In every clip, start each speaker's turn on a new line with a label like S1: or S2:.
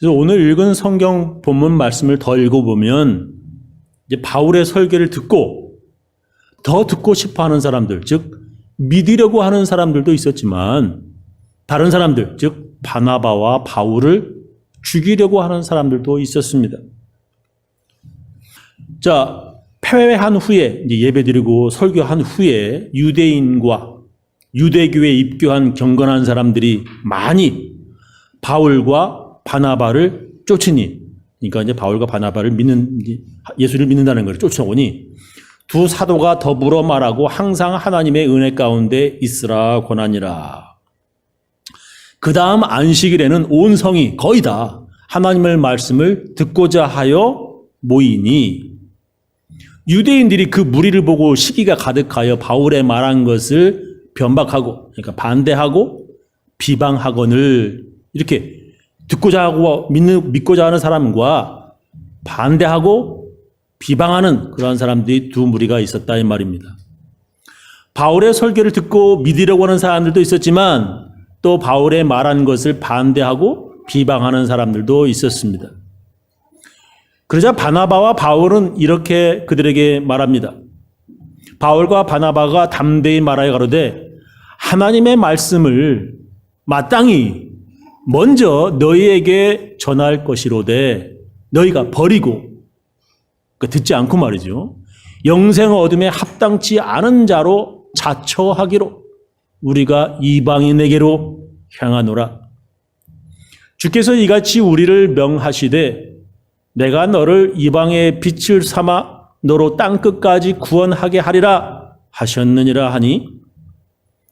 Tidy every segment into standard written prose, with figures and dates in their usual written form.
S1: 그래서 오늘 읽은 성경 본문 말씀을 더 읽어보면 이제 바울의 설교를 듣고 더 듣고 싶어 하는 사람들, 즉 믿으려고 하는 사람들도 있었지만 다른 사람들, 즉 바나바와 바울을 죽이려고 하는 사람들도 있었습니다. 자, 패회한 후에 이제 예배드리고 설교한 후에 유대인과 유대교에 입교한 경건한 사람들이 많이 바울과 바나바를 쫓으니, 그러니까 이제 바울과 바나바를 예수를 믿는다는 걸 쫓아오니 두 사도가 더불어 말하고 항상 하나님의 은혜 가운데 있으라 권하니라. 그 다음 안식일에는 온 성이 거의 다 하나님의 말씀을 듣고자 하여 모이니 유대인들이 그 무리를 보고 시기가 가득하여 바울의 말한 것을 변박하고, 그러니까 반대하고 비방하거늘, 이렇게 듣고자 하고 믿고자 하는 사람과 반대하고 비방하는 그러한 사람들이 두 무리가 있었다 이 말입니다. 바울의 설교를 듣고 믿으려고 하는 사람들도 있었지만 또 바울의 말한 것을 반대하고 비방하는 사람들도 있었습니다. 그러자 바나바와 바울은 이렇게 그들에게 말합니다. 바울과 바나바가 담대히 말하여 가로되 하나님의 말씀을 마땅히 먼저 너희에게 전할 것이로되 너희가 버리고, 듣지 않고 말이죠, 영생 얻음에 합당치 않은 자로 자처하기로 우리가 이방인에게로 향하노라. 주께서 이같이 우리를 명하시되 내가 너를 이방의 빛을 삼아 너로 땅끝까지 구원하게 하리라 하셨느니라 하니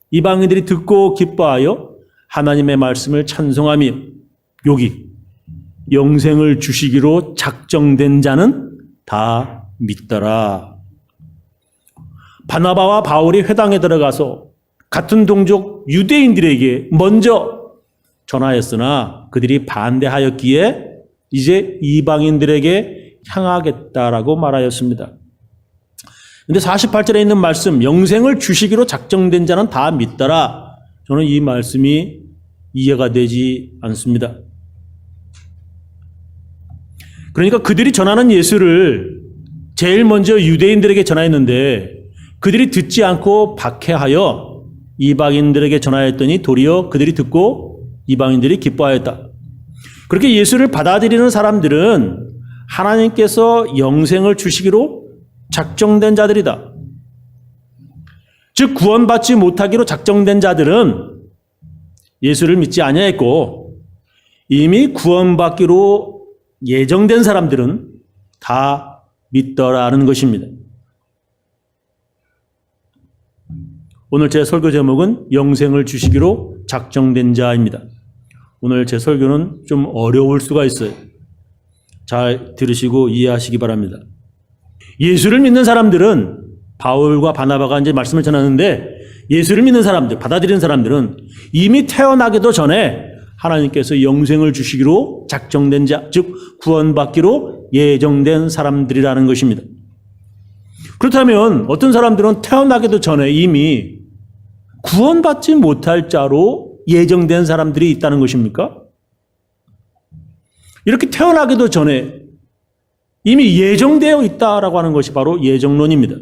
S1: 이방인들이 듣고 기뻐하여 하나님의 말씀을 찬송하며 여기 영생을 주시기로 작정된 자는 다 믿더라. 바나바와 바울이 회당에 들어가서 같은 동족 유대인들에게 먼저 전하였으나 그들이 반대하였기에 이제 이방인들에게 향하겠다라고 말하였습니다. 그런데 48절에 있는 말씀, 영생을 주시기로 작정된 자는 다 믿더라. 저는 이 말씀이 이해가 되지 않습니다. 그러니까 그들이 전하는 예수를 제일 먼저 유대인들에게 전하였는데 그들이 듣지 않고 박해하여 이방인들에게 전하였더니 도리어 그들이 듣고 이방인들이 기뻐하였다. 그렇게 예수를 받아들이는 사람들은 하나님께서 영생을 주시기로 작정된 자들이다. 즉 구원받지 못하기로 작정된 자들은 예수를 믿지 아니하였고 이미 구원받기로 예정된 사람들은 다 믿더라는 것입니다. 오늘 제 설교 제목은 영생을 주시기로 작정된 자입니다. 오늘 제 설교는 좀 어려울 수가 있어요. 잘 들으시고 이해하시기 바랍니다. 예수를 믿는 사람들은 바울과 바나바가 이제 말씀을 전하는데 예수를 믿는 사람들, 받아들이는 사람들은 이미 태어나기도 전에 하나님께서 영생을 주시기로 작정된 자, 즉 구원받기로 예정된 사람들이라는 것입니다. 그렇다면 어떤 사람들은 태어나기도 전에 이미 구원받지 못할 자로 예정된 사람들이 있다는 것입니까? 이렇게 태어나기도 전에 이미 예정되어 있다라고 하는 것이 바로 예정론입니다.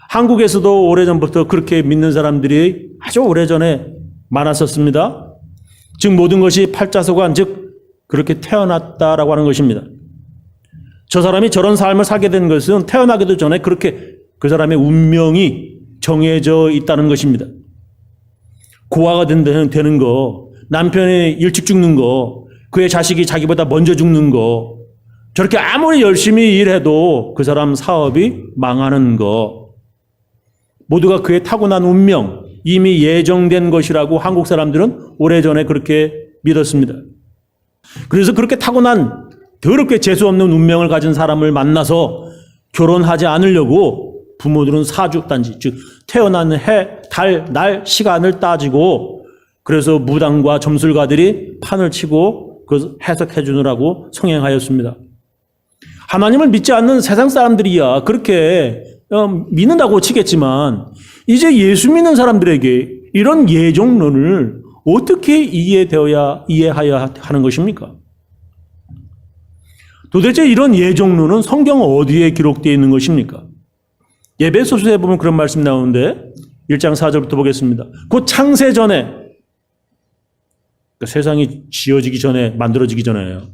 S1: 한국에서도 오래전부터 그렇게 믿는 사람들이 아주 오래전에 많았었습니다. 즉 모든 것이 팔자소관, 즉 그렇게 태어났다라고 하는 것입니다. 저 사람이 저런 삶을 살게 된 것은 태어나기도 전에 그렇게 그 사람의 운명이 정해져 있다는 것입니다. 고아가 되는 거, 남편이 일찍 죽는 거, 그의 자식이 자기보다 먼저 죽는 거, 저렇게 아무리 열심히 일해도 그 사람 사업이 망하는 거, 모두가 그의 타고난 운명, 이미 예정된 것이라고 한국 사람들은 오래전에 그렇게 믿었습니다. 그래서 그렇게 타고난 더럽게 재수없는 운명을 가진 사람을 만나서 결혼하지 않으려고 부모들은 사주단지, 즉 태어난 해, 달, 날, 시간을 따지고 그래서 무당과 점술가들이 판을 치고 그 해석해 주느라고 성행하였습니다. 하나님을 믿지 않는 세상 사람들이야 그렇게 믿는다고 치겠지만 이제 예수 믿는 사람들에게 이런 예정론을 어떻게 이해하여야 하는 것입니까? 도대체 이런 예정론은 성경 어디에 기록되어 있는 것입니까? 에베소서에 보면 그런 말씀 나오는데 1장 4절부터 보겠습니다. 곧 창세 전에, 그러니까 세상이 지어지기 전에, 만들어지기 전에요.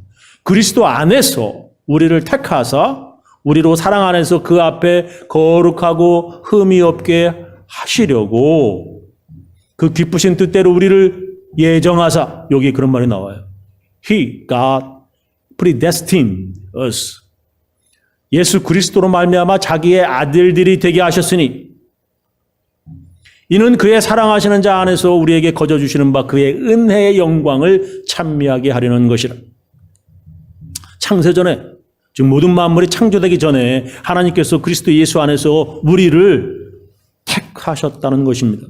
S1: 그리스도 안에서 우리를 택하사 우리로 사랑 안에서 그 앞에 거룩하고 흠이 없게 하시려고 그 기쁘신 뜻대로 우리를 예정하사, 여기 그런 말이 나와요. He, God, predestined us. 예수 그리스도로 말미암아 자기의 아들들이 되게 하셨으니 이는 그의 사랑하시는 자 안에서 우리에게 거저 주시는 바 그의 은혜의 영광을 찬미하게 하려는 것이라. 창세전에, 즉 모든 만물이 창조되기 전에 하나님께서 그리스도 예수 안에서 우리를 택하셨다는 것입니다.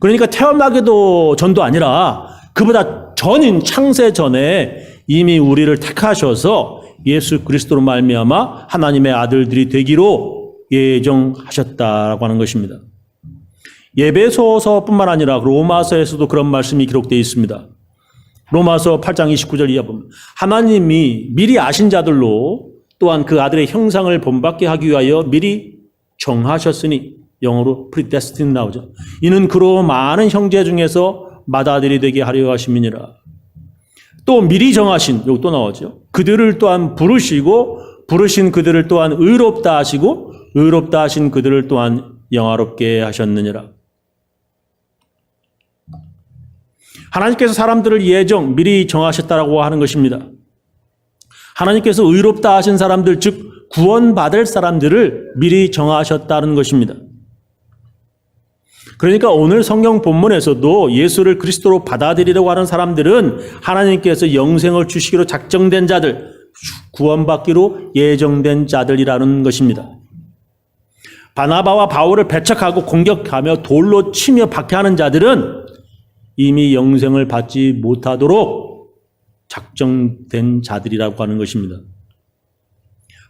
S1: 그러니까 태어나기도 전도 아니라 그보다 전인 창세전에 이미 우리를 택하셔서 예수 그리스도로 말미암아 하나님의 아들들이 되기로 예정하셨다라고 하는 것입니다. 에베소서뿐만 아니라 로마서에서도 그런 말씀이 기록되어 있습니다. 로마서 8장 29절 이하 보면 하나님이 미리 아신 자들로 또한 그 아들의 형상을 본받게 하기 위하여 미리 정하셨으니, 영어로 predestined 나오죠. 이는 그로 많은 형제 중에서 맏아들이 되게 하려 하심이니라. 또 미리 정하신, 여기 또 나오죠. 그들을 또한 부르시고 부르신 그들을 또한 의롭다 하시고 의롭다 하신 그들을 또한 영화롭게 하셨느니라. 하나님께서 사람들을 미리 정하셨다라고 하는 것입니다. 하나님께서 의롭다 하신 사람들, 즉 구원받을 사람들을 미리 정하셨다는 것입니다. 그러니까 오늘 성경 본문에서도 예수를 그리스도로 받아들이려고 하는 사람들은 하나님께서 영생을 주시기로 작정된 자들, 구원받기로 예정된 자들이라는 것입니다. 바나바와 바울을 배척하고 공격하며 돌로 치며 박해하는 자들은 이미 영생을 받지 못하도록 작정된 자들이라고 하는 것입니다.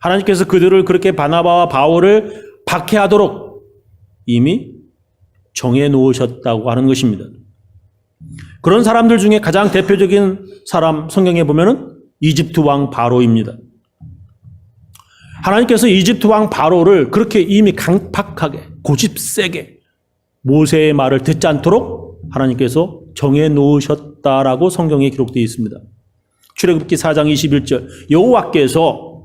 S1: 하나님께서 그들을 그렇게 바나바와 바울을 박해하도록 이미 정해 놓으셨다고 하는 것입니다. 그런 사람들 중에 가장 대표적인 사람 성경에 보면은 이집트 왕 바로입니다. 하나님께서 이집트 왕 바로를 그렇게 이미 강팍하게 고집세게 모세의 말을 듣지 않도록 하나님께서 정해 놓으셨다라고 성경에 기록되어 있습니다. 출애굽기 4장 21절 여호와께서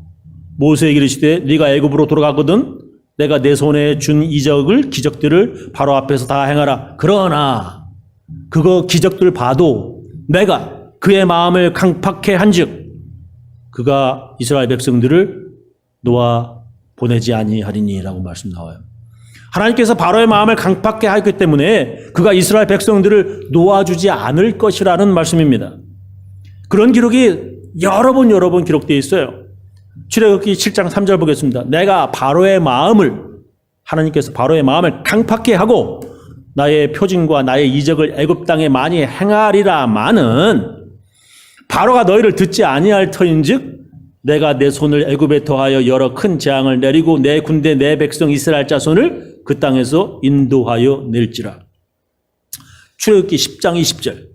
S1: 모세에게 이르시되 네가 애굽으로 돌아가거든 내가 내 손에 준 기적들을 바로 앞에서 다 행하라. 그러나 그거 기적들 봐도 내가 그의 마음을 강팍해 한즉 그가 이스라엘 백성들을 놓아 보내지 아니하리니라고 말씀 나와요. 하나님께서 바로의 마음을 강팍해 하기 때문에 그가 이스라엘 백성들을 놓아주지 않을 것이라는 말씀입니다. 그런 기록이 여러 번 기록되어 있어요. 출애굽기 7장 3절 보겠습니다. 내가 하나님께서 바로의 마음을 강팍해 하고 나의 표징과 나의 이적을 애굽 땅에 많이 행하리라마는 바로가 너희를 듣지 아니할 터인즉 내가 내 손을 애굽에 더하여 여러 큰 재앙을 내리고 내 군대 내 백성 이스라엘 자손을 그 땅에서 인도하여 낼지라. 출애굽기 10장 20절.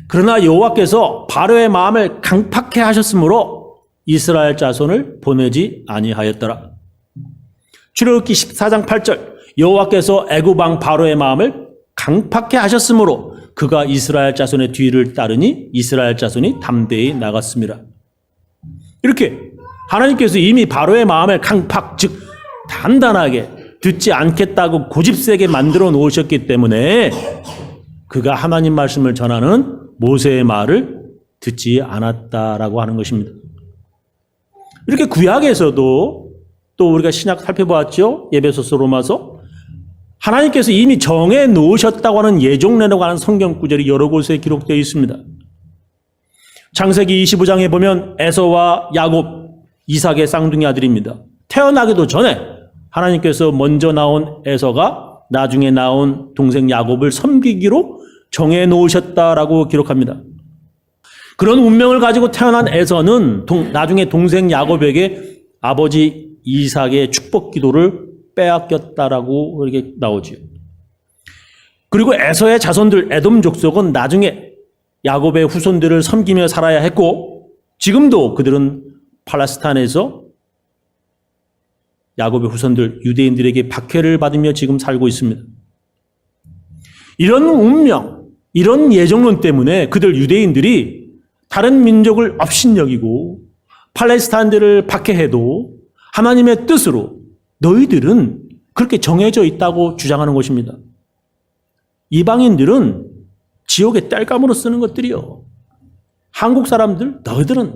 S1: 그러나 여호와께서 바로의 마음을 강팍해 하셨으므로 이스라엘 자손을 보내지 아니하였더라. 출애굽기 14장 8절. 여호와께서 애굽 왕 바로의 마음을 강팍해 하셨으므로 그가 이스라엘 자손의 뒤를 따르니 이스라엘 자손이 담대히 나갔습니다. 이렇게 하나님께서 이미 바로의 마음을 즉 단단하게 듣지 않겠다고 고집세게 만들어 놓으셨기 때문에 그가 하나님 말씀을 전하는 모세의 말을 듣지 않았다라고 하는 것입니다. 이렇게 구약에서도 또 우리가 신약 살펴보았죠. 에베소서 로마서. 하나님께서 이미 정해 놓으셨다고 하는 예정례라고 하는 성경 구절이 여러 곳에 기록되어 있습니다. 창세기 25장에 보면 에서와 야곱, 이삭의 쌍둥이 아들입니다. 태어나기도 전에 하나님께서 먼저 나온 에서가 나중에 나온 동생 야곱을 섬기기로 정해 놓으셨다라고 기록합니다. 그런 운명을 가지고 태어난 에서는 나중에 동생 야곱에게 아버지 이삭의 축복 기도를 빼앗겼다라고 이렇게 나오죠. 그리고 에서의 자손들 에돔 족속은 나중에 야곱의 후손들을 섬기며 살아야 했고 지금도 그들은 팔레스타인에서 야곱의 후손들 유대인들에게 박해를 받으며 지금 살고 있습니다. 이런 운명, 이런 예정론 때문에 그들 유대인들이 다른 민족을 업신여기고 팔레스타인들을 박해해도 하나님의 뜻으로 너희들은 그렇게 정해져 있다고 주장하는 것입니다. 이방인들은 지옥의 땔감으로 쓰는 것들이요. 한국 사람들 너희들은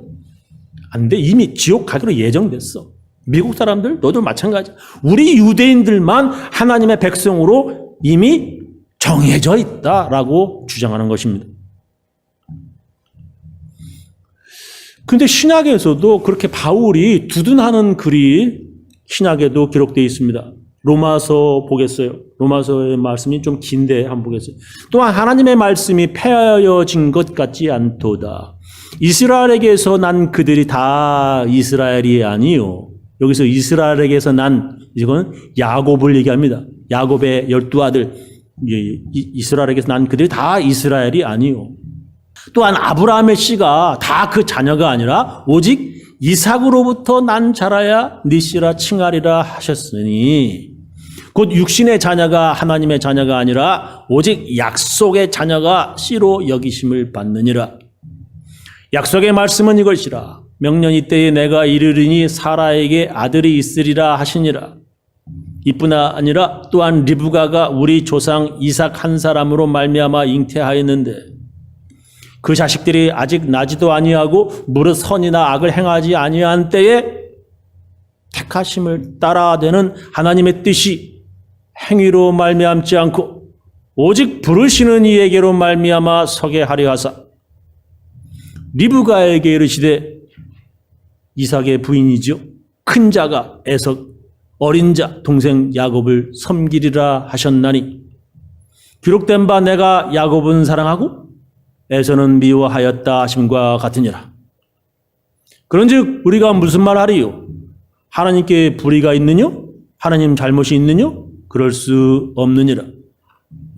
S1: 안 돼. 이미 지옥 가기로 예정됐어. 미국 사람들 너희들 마찬가지야. 우리 유대인들만 하나님의 백성으로 이미 정해져 있다라고 주장하는 것입니다. 그런데 신약에서도 그렇게 바울이 두둔하는 글이 신약에도 기록되어 있습니다. 로마서 보겠어요. 로마서의 말씀이 좀 긴데 한번 보겠어요. 또한 하나님의 말씀이 폐하여진 것 같지 않도다. 이스라엘에게서 난 그들이 다 이스라엘이 아니요. 여기서 이스라엘에게서 난 이건 야곱을 얘기합니다. 야곱의 12아들 이스라엘에게서 난 그들이 다 이스라엘이 아니요. 또한 아브라함의 씨가 다 그 자녀가 아니라 오직 이삭으로부터 난 자라야 네 씨라 칭하리라 하셨으니 곧 육신의 자녀가 하나님의 자녀가 아니라 오직 약속의 자녀가 씨로 여기심을 받느니라. 약속의 말씀은 이것이라. 명년 이때에 내가 이르리니 사라에게 아들이 있으리라 하시니라. 이뿐 아니라 또한 리브가가 우리 조상 이삭 한 사람으로 말미암아 잉태하였는데 그 자식들이 아직 나지도 아니하고 무릇 선이나 악을 행하지 아니한 때에 택하심을 따라되는 하나님의 뜻이 행위로 말미암지 않고 오직 부르시는 이에게로 말미암아 서게 하려 하사 리브가에게 이르시되 이삭의 부인이죠. 큰 자가 에서 어린 자 동생 야곱을 섬기리라 하셨나니 기록된 바 내가 야곱은 사랑하고 에서는 미워하였다 하심과 같으니라. 그런즉 우리가 무슨 말하리요? 하나님께 불의가 있느냐? 하나님 잘못이 있느냐? 그럴 수 없느니라.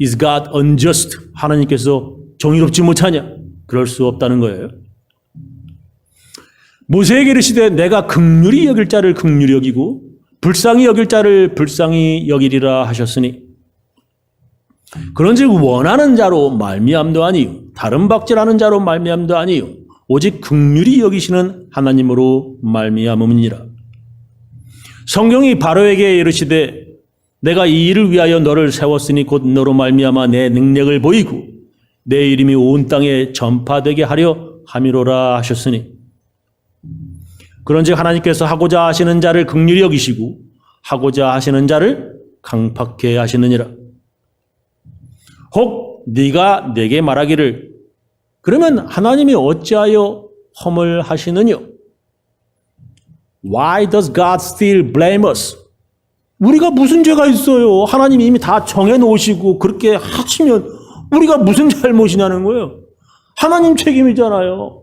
S1: Is God unjust? 하나님께서 정의롭지 못하냐? 그럴 수 없다는 거예요. 모세에게 이르시되 내가 긍휼히 여길 자를 긍휼히 여기고 불쌍히 여길 자를 불쌍히 여기리라 하셨으니 그런즉 원하는 자로 말미암도 아니요 다른 박질하는 자로 말미암도 아니요 오직 긍휼히 여기시는 하나님으로 말미암음이니라. 성경이 바로에게 이르시되 내가 이 일을 위하여 너를 세웠으니 곧 너로 말미암아 내 능력을 보이고 내 이름이 온 땅에 전파되게 하려 함이로라 하셨으니 그런즉 하나님께서 하고자 하시는 자를 긍휼히 여기시고 하고자 하시는 자를 강팍해 하시느니라. 혹 네가 내게 말하기를 그러면 하나님이 어찌하여 허물하시느냐? Why does God still blame us? 우리가 무슨 죄가 있어요? 하나님이 이미 다 정해놓으시고 그렇게 하시면 우리가 무슨 잘못이냐는 거예요. 하나님 책임이잖아요.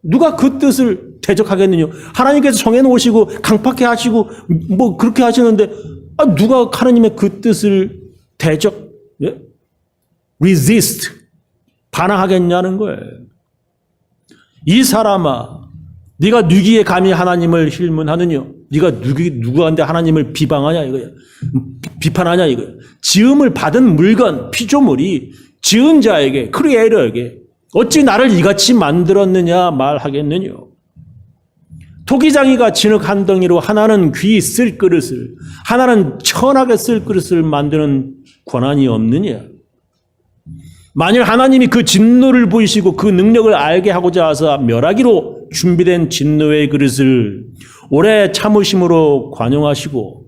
S1: 누가 그 뜻을 대적하겠느냐? 하나님께서 정해놓으시고 강팍해 하시고 뭐 그렇게 하시는데 누가 하나님의 그 뜻을 대적, 예? resist, 반항하겠냐는 거예요. 이 사람아, 네가 누기에 감히 하나님을 힐문하느냐? 네가 누구한테 하나님을 비방하냐 이거야. 비판하냐 이거야. 지음을 받은 물건, 피조물이 지은 자에게, 크리에이터에게 어찌 나를 이같이 만들었느냐 말하겠느냐. 토기장이가 진흙 한 덩이로 하나는 귀 쓸 그릇을, 하나는 천하게 쓸 그릇을 만드는 권한이 없느냐. 만일 하나님이 그 진노를 보이시고 그 능력을 알게 하고자 하사 멸하기로 준비된 진노의 그릇을 오래 참으심으로 관용하시고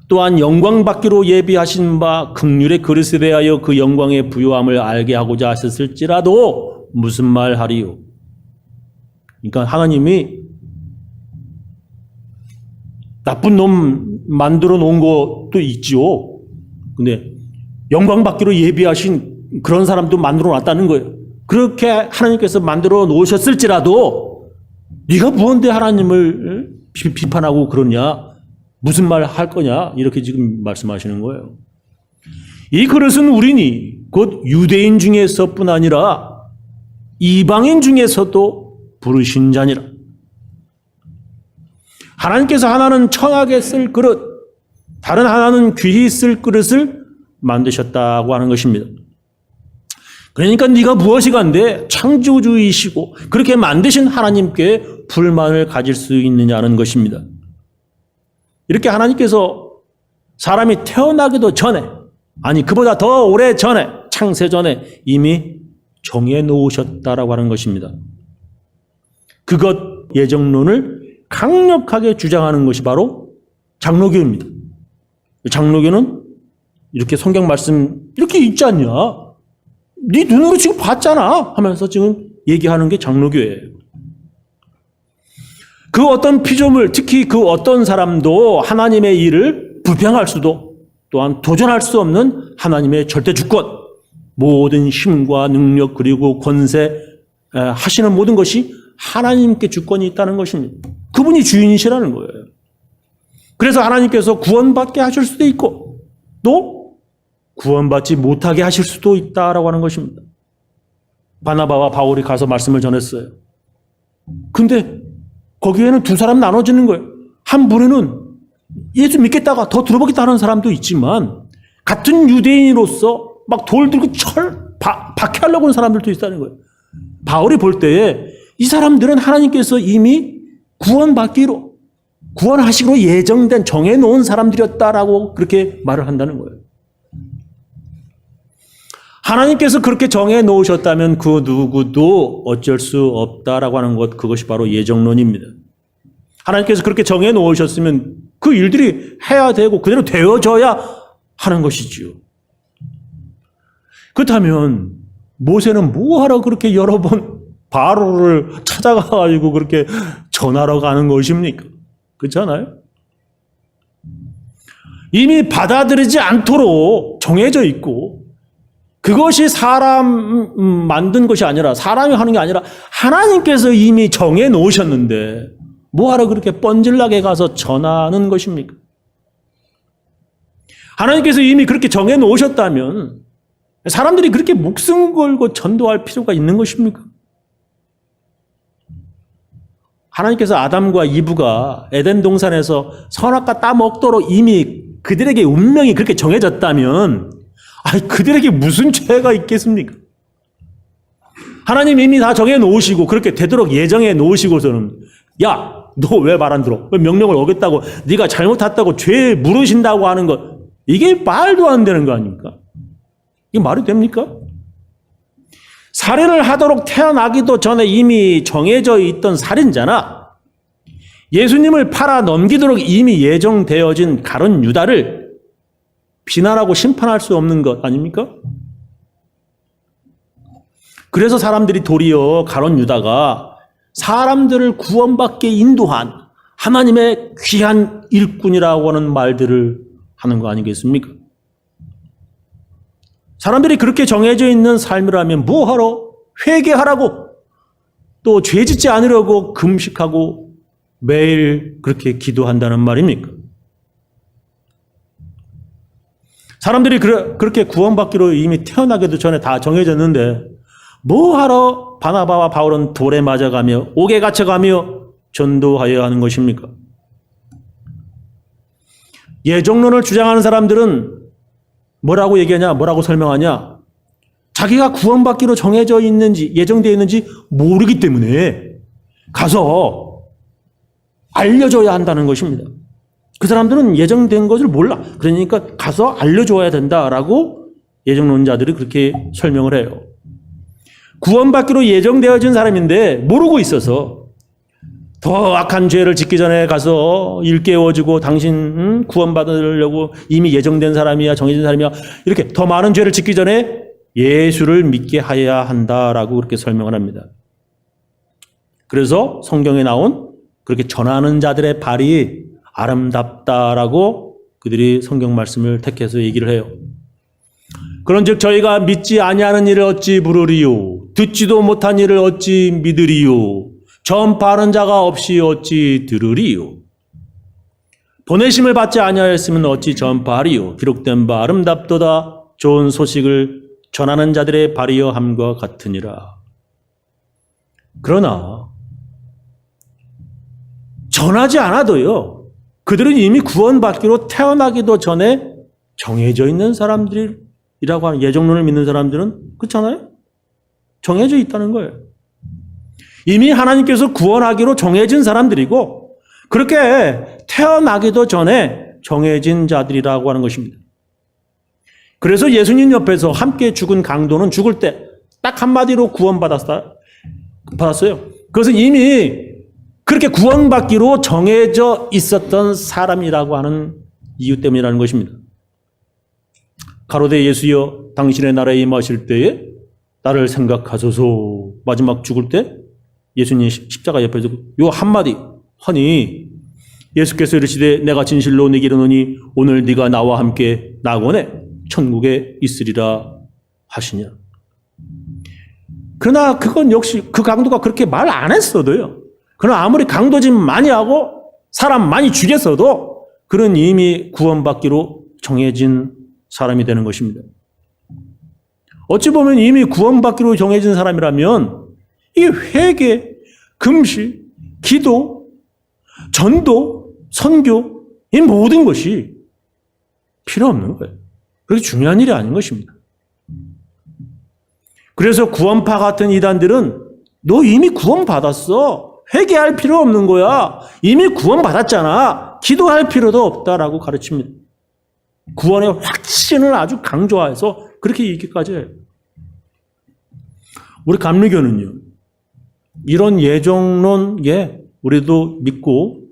S1: 또한 영광 받기로 예비하신 바 긍휼의 그릇에 대하여 그 영광의 부요함을 알게 하고자 하셨을지라도 무슨 말 하리요? 그러니까 하나님이 나쁜 놈 만들어 놓은 것도 있지요. 근데 영광 받기로 예비하신 그런 사람도 만들어 놨다는 거예요. 그렇게 하나님께서 만들어 놓으셨을지라도 네가 무언데 하나님을 비판하고 그러냐? 무슨 말 할 거냐? 이렇게 지금 말씀하시는 거예요. 이 그릇은 우리니 곧 유대인 중에서뿐 아니라 이방인 중에서도 부르신 자니라. 하나님께서 하나는 청하게 쓸 그릇, 다른 하나는 귀히 쓸 그릇을 만드셨다고 하는 것입니다. 그러니까 네가 무엇이간데 창조주이시고 그렇게 만드신 하나님께 불만을 가질 수 있느냐는 것입니다. 이렇게 하나님께서 사람이 태어나기도 전에, 아니 그보다 더 오래 전에, 창세 전에 이미 정해 놓으셨다라고 하는 것입니다. 그것 예정론을 강력하게 주장하는 것이 바로 장로교입니다. 장로교는 이렇게 성경 말씀 이렇게 있지 않냐? 네 눈으로 지금 봤잖아 하면서 지금 얘기하는 게 장로교예요. 그 어떤 피조물, 특히 그 어떤 사람도 하나님의 일을 불평할 수도 또한 도전할 수 없는 하나님의 절대 주권, 모든 힘과 능력 그리고 권세 하시는 모든 것이 하나님께 주권이 있다는 것입니다. 그분이 주인이시라는 거예요. 그래서 하나님께서 구원받게 하실 수도 있고 또 구원받지 못하게 하실 수도 있다라고 하는 것입니다. 바나바와 바울이 가서 말씀을 전했어요. 근데 거기에는 두 사람 나눠지는 거예요. 한 부류는 예수 믿겠다가 더 들어보겠다는 사람도 있지만 같은 유대인으로서 막 돌 들고 박해하려고 하는 사람들도 있다는 거예요. 바울이 볼 때에 이 사람들은 하나님께서 이미 구원하시기로 예정된 정해놓은 사람들이었다라고 그렇게 말을 한다는 거예요. 하나님께서 그렇게 정해놓으셨다면 그 누구도 어쩔 수 없다라고 하는 것, 그것이 바로 예정론입니다. 하나님께서 그렇게 정해놓으셨으면 그 일들이 해야 되고 그대로 되어져야 하는 것이지요. 그렇다면 모세는 뭐하러 그렇게 여러 번 바로를 찾아가가지고 그렇게 전하러 가는 것입니까? 그렇잖아요? 이미 받아들이지 않도록 정해져 있고 그것이 사람 만든 것이 아니라 사람이 하는 게 아니라 하나님께서 이미 정해 놓으셨는데 뭐하러 그렇게 뻔질나게 가서 전하는 것입니까? 하나님께서 이미 그렇게 정해 놓으셨다면 사람들이 그렇게 목숨 걸고 전도할 필요가 있는 것입니까? 하나님께서 아담과 이브가 에덴 동산에서 선악과 따먹도록 이미 그들에게 운명이 그렇게 정해졌다면 그들에게 무슨 죄가 있겠습니까? 하나님 이미 다 정해 놓으시고 그렇게 되도록 예정해 놓으시고서는 야, 너 왜 말 안 들어? 왜 명령을 어겼다고 네가 잘못했다고 죄 물으신다고 하는 것, 이게 말도 안 되는 거 아닙니까? 이게 말이 됩니까? 살인을 하도록 태어나기도 전에 이미 정해져 있던 살인자나 예수님을 팔아 넘기도록 이미 예정되어진 가룟 유다를 비난하고 심판할 수 없는 것 아닙니까? 그래서 사람들이 도리어 가룟 유다가 사람들을 구원받게 인도한 하나님의 귀한 일꾼이라고 하는 말들을 하는 거 아니겠습니까? 사람들이 그렇게 정해져 있는 삶이라면 뭐하러 회개하라고 또 죄짓지 않으려고 금식하고 매일 그렇게 기도한다는 말입니까? 사람들이 그렇게 구원받기로 이미 태어나기도 전에 다 정해졌는데 뭐하러 바나바와 바울은 돌에 맞아가며 옥에 갇혀가며 전도하여야 하는 것입니까? 예정론을 주장하는 사람들은 뭐라고 얘기하냐, 뭐라고 설명하냐? 자기가 구원받기로 정해져 있는지, 예정되어 있는지 모르기 때문에 가서 알려줘야 한다는 것입니다. 그 사람들은 예정된 것을 몰라. 그러니까 가서 알려줘야 된다라고 예정론자들이 그렇게 설명을 해요. 구원받기로 예정되어진 사람인데 모르고 있어서 더 악한 죄를 짓기 전에 가서 일깨워주고 당신 구원받으려고 이미 예정된 사람이야, 정해진 사람이야, 이렇게 더 많은 죄를 짓기 전에 예수를 믿게 하여야 한다라고 그렇게 설명을 합니다. 그래서 성경에 나온 그렇게 전하는 자들의 발이 아름답다라고 그들이 성경 말씀을 택해서 얘기를 해요. 그런즉 저희가 믿지 아니하는 일을 어찌 부르리요? 듣지도 못한 일을 어찌 믿으리요? 전파하는 자가 없이 어찌 들으리요? 보내심을 받지 아니하였으면 어찌 전파하리요? 기록된 바 아름답도다. 좋은 소식을 전하는 자들의 발이여 함과 같으니라. 그러나 전하지 않아도요, 그들은 이미 구원받기로 태어나기도 전에 정해져 있는 사람들이라고 하는, 예정론을 믿는 사람들은 그렇잖아요? 정해져 있다는 거예요. 이미 하나님께서 구원하기로 정해진 사람들이고 그렇게 태어나기도 전에 정해진 자들이라고 하는 것입니다. 그래서 예수님 옆에서 함께 죽은 강도는 죽을 때 딱 한마디로 구원받았어요. 그것은 이미 그렇게 구원받기로 정해져 있었던 사람이라고 하는 이유 때문이라는 것입니다. 가로되 예수여 당신의 나라에 임하실 때에 나를 생각하소서. 마지막 죽을 때 예수님 십자가 옆에서 요 한마디 하니 예수께서 이르시되 내가 진실로 네게 이르노니 오늘 네가 나와 함께 낙원에 천국에 있으리라 하시냐. 그러나 그건 역시 그 강도가 그렇게 말 안 했어도요. 그러나 아무리 강도짓 많이 하고 사람 많이 죽였어도 그는 이미 구원받기로 정해진 사람이 되는 것입니다. 어찌 보면 이미 구원받기로 정해진 사람이라면 이게 회개, 금식, 기도, 전도, 선교 이 모든 것이 필요 없는 거예요. 그렇게 중요한 일이 아닌 것입니다. 그래서 구원파 같은 이단들은 너 이미 구원받았어. 회개할 필요 없는 거야. 이미 구원받았잖아. 기도할 필요도 없다라고 가르칩니다. 구원의 확신을 아주 강조해서 그렇게 얘기까지 해요. 우리 감리교는요, 이런 예정론에 우리도 믿고,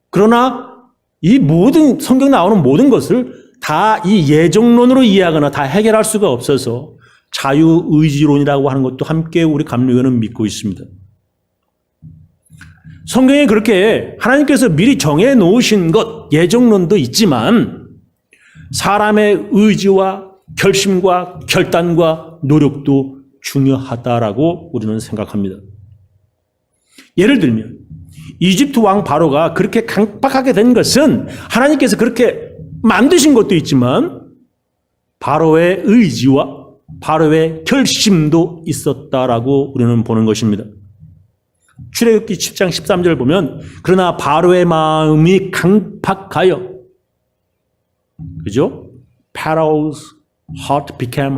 S1: 그러나 이 모든 성경 나오는 모든 것을 다 이 예정론으로 이해하거나 다 해결할 수가 없어서 자유의지론이라고 하는 것도 함께 우리 감리교는 믿고 있습니다. 성경에 그렇게 하나님께서 미리 정해놓으신 것, 예정론도 있지만 사람의 의지와 결심과 결단과 노력도 중요하다라고 우리는 생각합니다. 예를 들면 이집트 왕 바로가 그렇게 강팍하게 된 것은 하나님께서 그렇게 만드신 것도 있지만 바로의 의지와 바로의 결심도 있었다라고 우리는 보는 것입니다. 출애굽기 10장 13절 보면 그러나 바로의 마음이 강팍하여, 그죠? Pharaoh's heart became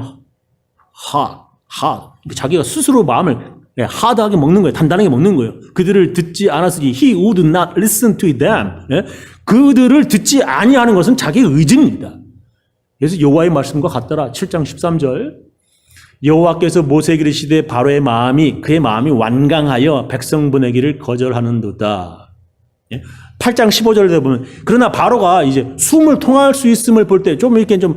S1: hard. 자기가 스스로 마음을 하드하게 먹는 거예요. 단단하게 먹는 거예요. 그들을 듣지 않았으니 he would not listen to them. 그들을 듣지 아니하는 것은 자기의 의지입니다. 그래서 여호와의 말씀과 같더라. 7장 13절. 여호와께서 모세에게 이르시되 바로의 마음이 그의 마음이 완강하여 백성 보내기를 거절하는도다. 8장 15절에 보면 그러나 바로가 이제 숨을 통할 수 있음을 볼 때 좀 이렇게 좀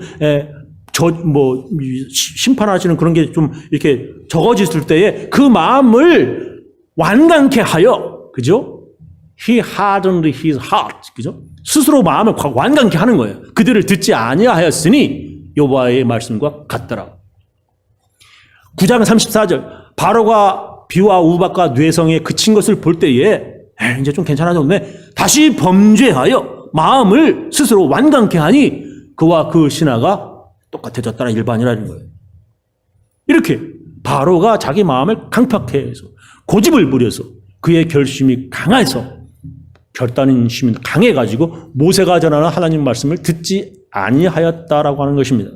S1: 심판하시는 그런 게 좀 이렇게 적어졌을 때에 그 마음을 완강케 하여, 그죠? He hardened his heart, 그죠? 스스로 마음을 완강케 하는 거예요. 그들을 듣지 아니하였으니 여호와의 말씀과 같더라. 9장 34절 바로가 비와 우박과 뇌성에 그친 것을 볼 때에 이제 좀 괜찮아졌네. 다시 범죄하여 마음을 스스로 완강케 하니 그와 그 신하가 똑같아졌다는 일반이라는 거예요. 이렇게 바로가 자기 마음을 강팍해 해서 고집을 부려서 그의 결심이 강해서 결단심이 강해가지고 모세가 전하는 하나님 말씀을 듣지 아니하였다라고 하는 것입니다.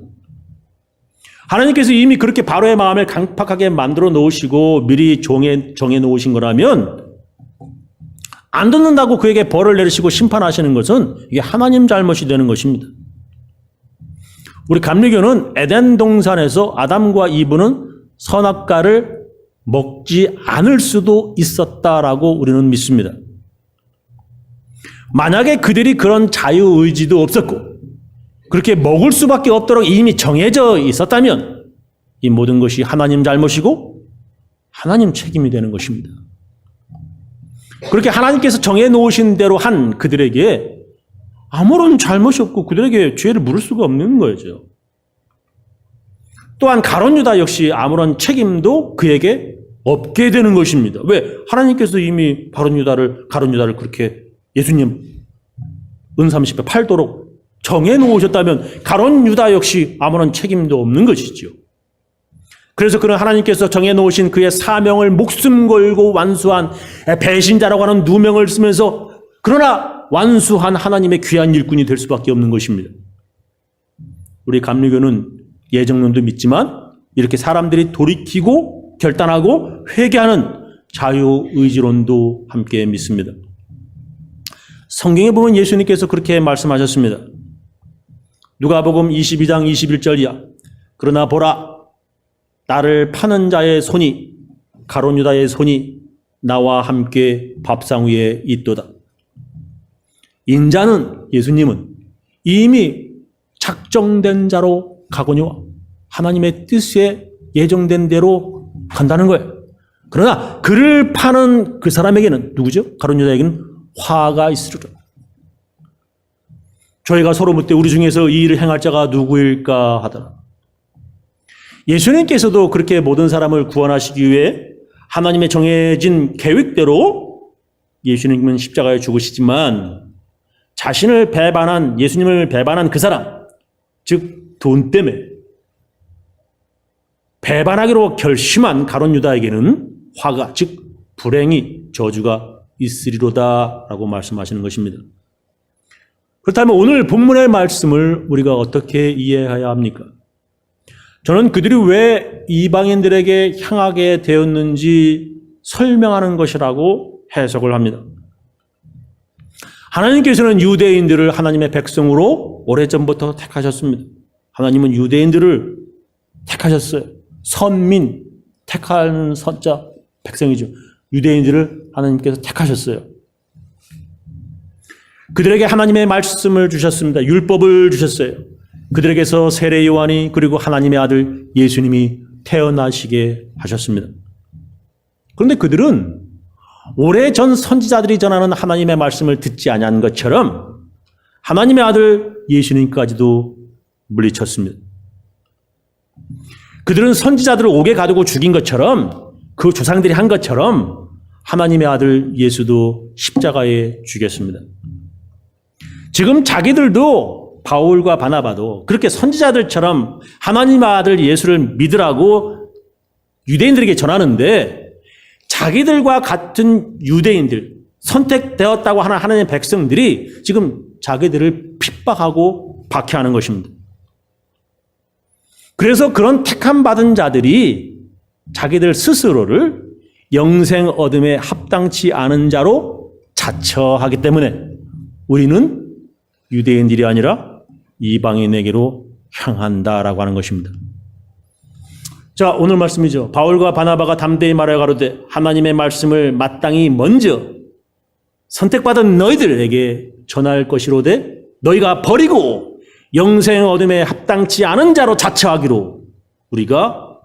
S1: 하나님께서 이미 그렇게 바로의 마음을 강팍하게 만들어 놓으시고 미리 정해 놓으신 거라면 안 듣는다고 그에게 벌을 내리시고 심판하시는 것은 이게 하나님 잘못이 되는 것입니다. 우리 감리교는 에덴 동산에서 아담과 이브는 선악과를 먹지 않을 수도 있었다라고 우리는 믿습니다. 만약에 그들이 그런 자유의지도 없었고 그렇게 먹을 수밖에 없도록 이미 정해져 있었다면 이 모든 것이 하나님 잘못이고 하나님 책임이 되는 것입니다. 그렇게 하나님께서 정해놓으신 대로 한 그들에게 아무런 잘못이 없고 그들에게 죄를 물을 수가 없는 거죠. 또한 가룟 유다 역시 아무런 책임도 그에게 없게 되는 것입니다. 왜? 하나님께서 이미 가룟 유다를 그렇게 예수님 은삼십에 팔도록 정해놓으셨다면 가룟 유다 역시 아무런 책임도 없는 것이죠. 그래서 그는 하나님께서 정해놓으신 그의 사명을 목숨 걸고 완수한 배신자라고 하는 누명을 쓰면서 그러나 완수한 하나님의 귀한 일꾼이 될 수밖에 없는 것입니다. 우리 감리교는 예정론도 믿지만 이렇게 사람들이 돌이키고 결단하고 회개하는 자유의지론도 함께 믿습니다. 성경에 보면 예수님께서 그렇게 말씀하셨습니다. 누가복음 22장 21절이야. 그러나 보라, 나를 파는 자의 손이, 가룟 유다의 손이 나와 함께 밥상 위에 있도다. 인자는, 예수님은 이미 작정된 자로 가거니와 하나님의 뜻에 예정된 대로 간다는 거예요. 그러나 그를 파는 그 사람에게는 누구죠? 가룟 유다에게는 화가 있으리라. 저희가 서로 묻되 우리 중에서 이 일을 행할 자가 누구일까 하더라. 예수님께서도 그렇게 모든 사람을 구원하시기 위해 하나님의 정해진 계획대로 예수님은 십자가에 죽으시지만 자신을 배반한, 예수님을 배반한 그 사람, 즉 돈 때문에 배반하기로 결심한 가룟 유다에게는 화가, 즉 불행이, 저주가 있으리로다라고 말씀하시는 것입니다. 그렇다면 오늘 본문의 말씀을 우리가 어떻게 이해해야 합니까? 저는 그들이 왜 이방인들에게 향하게 되었는지 설명하는 것이라고 해석을 합니다. 하나님께서는 유대인들을 하나님의 백성으로 오래전부터 택하셨습니다. 하나님은 유대인들을 택하셨어요. 선민, 택한 선자, 백성이죠. 유대인들을 하나님께서 택하셨어요. 그들에게 하나님의 말씀을 주셨습니다. 율법을 주셨어요. 그들에게서 세례 요한이 그리고 하나님의 아들 예수님이 태어나시게 하셨습니다. 그런데 그들은 오래전 선지자들이 전하는 하나님의 말씀을 듣지 아니한 것처럼 하나님의 아들 예수님까지도 물리쳤습니다. 그들은 선지자들을 옥에 가두고 죽인 것처럼 그 조상들이 한 것처럼 하나님의 아들 예수도 십자가에 죽였습니다. 지금 자기들도 바울과 바나바도 그렇게 선지자들처럼 하나님의 아들 예수를 믿으라고 유대인들에게 전하는데 자기들과 같은 유대인들, 선택되었다고 하는 하나님의 백성들이 지금 자기들을 핍박하고 박해하는 것입니다. 그래서 그런 택함받은 자들이 자기들 스스로를 영생 얻음에 합당치 않은 자로 자처하기 때문에 우리는 유대인들이 아니라 이방인에게로 향한다라고 하는 것입니다. 자, 오늘 말씀이죠. 바울과 바나바가 담대히 말하여 가로되 하나님의 말씀을 마땅히 먼저 선택받은 너희들에게 전할 것이로되 너희가 버리고 영생 얻음에 합당치 않은 자로 자처하기로 우리가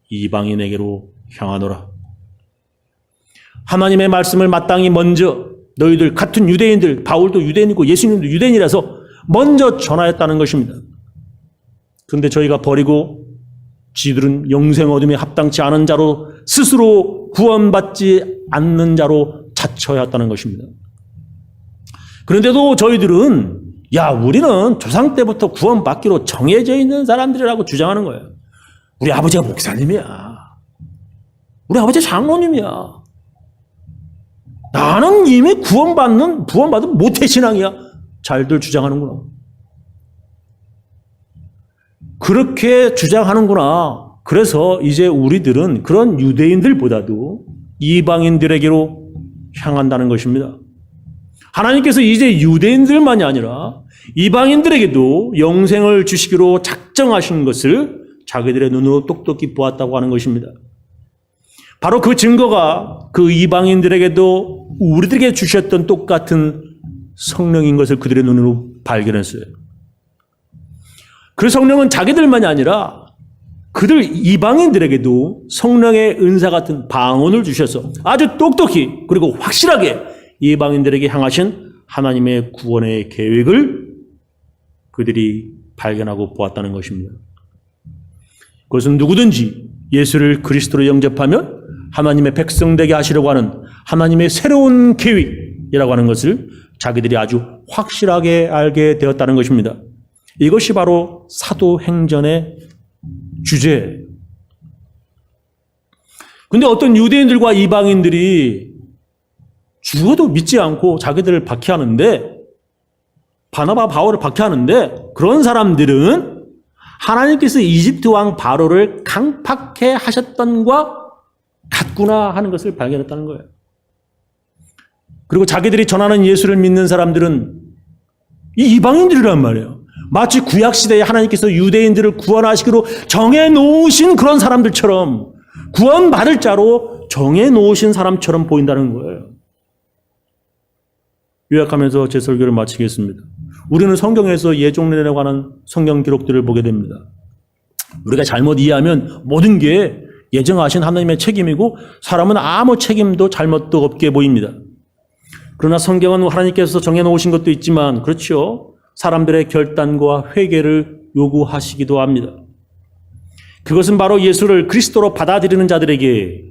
S1: 이방인에게로 향하노라. 하나님의 말씀을 마땅히 먼저 너희들 같은 유대인들, 바울도 유대인이고 예수님도 유대인이라서 먼저 전하였다는 것입니다. 그런데 저희가 버리고 지들은 영생 얻음에 합당치 않은 자로 스스로 구원받지 않는 자로 자처했다는 것입니다. 그런데도 저희들은 우리는 조상 때부터 구원받기로 정해져 있는 사람들이라고 주장하는 거예요. 우리 아버지가 목사님이야. 우리 아버지 장로님이야. 나는 이미 구원받은 모태신앙이야. 잘들 주장하는구나. 그렇게 주장하는구나. 그래서 이제 우리들은 그런 유대인들보다도 이방인들에게로 향한다는 것입니다. 하나님께서 이제 유대인들만이 아니라 이방인들에게도 영생을 주시기로 작정하신 것을 자기들의 눈으로 똑똑히 보았다고 하는 것입니다. 바로 그 증거가 그 이방인들에게도 우리들에게 주셨던 똑같은 성령인 것을 그들의 눈으로 발견했어요. 그 성령은 자기들만이 아니라 그들 이방인들에게도 성령의 은사 같은 방언을 주셔서 아주 똑똑히 그리고 확실하게 이방인들에게 향하신 하나님의 구원의 계획을 그들이 발견하고 보았다는 것입니다. 그것은 누구든지 예수를 그리스도로 영접하면 하나님의 백성 되게 하시려고 하는 하나님의 새로운 계획이라고 하는 것을 자기들이 아주 확실하게 알게 되었다는 것입니다. 이것이 바로 사도행전의 주제예요. 근데 어떤 유대인들과 이방인들이 죽어도 믿지 않고 자기들을 박해하는데, 바나바 바울을 박해하는데, 그런 사람들은 하나님께서 이집트 왕 바로를 강팍해 하셨던과 같구나 하는 것을 발견했다는 거예요. 그리고 자기들이 전하는 예수를 믿는 사람들은 이 이방인들이란 말이에요. 마치 구약시대에 하나님께서 유대인들을 구원하시기로 정해놓으신 그런 사람들처럼, 구원받을 자로 정해놓으신 사람처럼 보인다는 거예요. 요약하면서 제 설교를 마치겠습니다. 우리는 성경에서 예종례라고 하는 성경 기록들을 보게 됩니다. 우리가 잘못 이해하면 모든 게 예정하신 하나님의 책임이고 사람은 아무 책임도 잘못도 없게 보입니다. 그러나 성경은 하나님께서 정해놓으신 것도 있지만, 그렇죠, 사람들의 결단과 회개를 요구하시기도 합니다. 그것은 바로 예수를 그리스도로 받아들이는 자들에게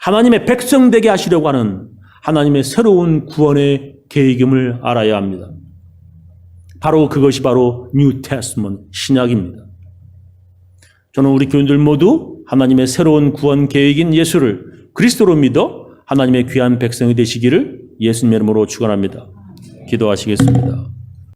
S1: 하나님의 백성 되게 하시려고 하는 하나님의 새로운 구원의 계획임을 알아야 합니다. 바로 그것이 바로 뉴 테스트먼트, 신약입니다. 저는 우리 교인들 모두 하나님의 새로운 구원 계획인 예수를 그리스도로 믿어 하나님의 귀한 백성이 되시기를 예수님의 이름으로 축원합니다. 기도하시겠습니다.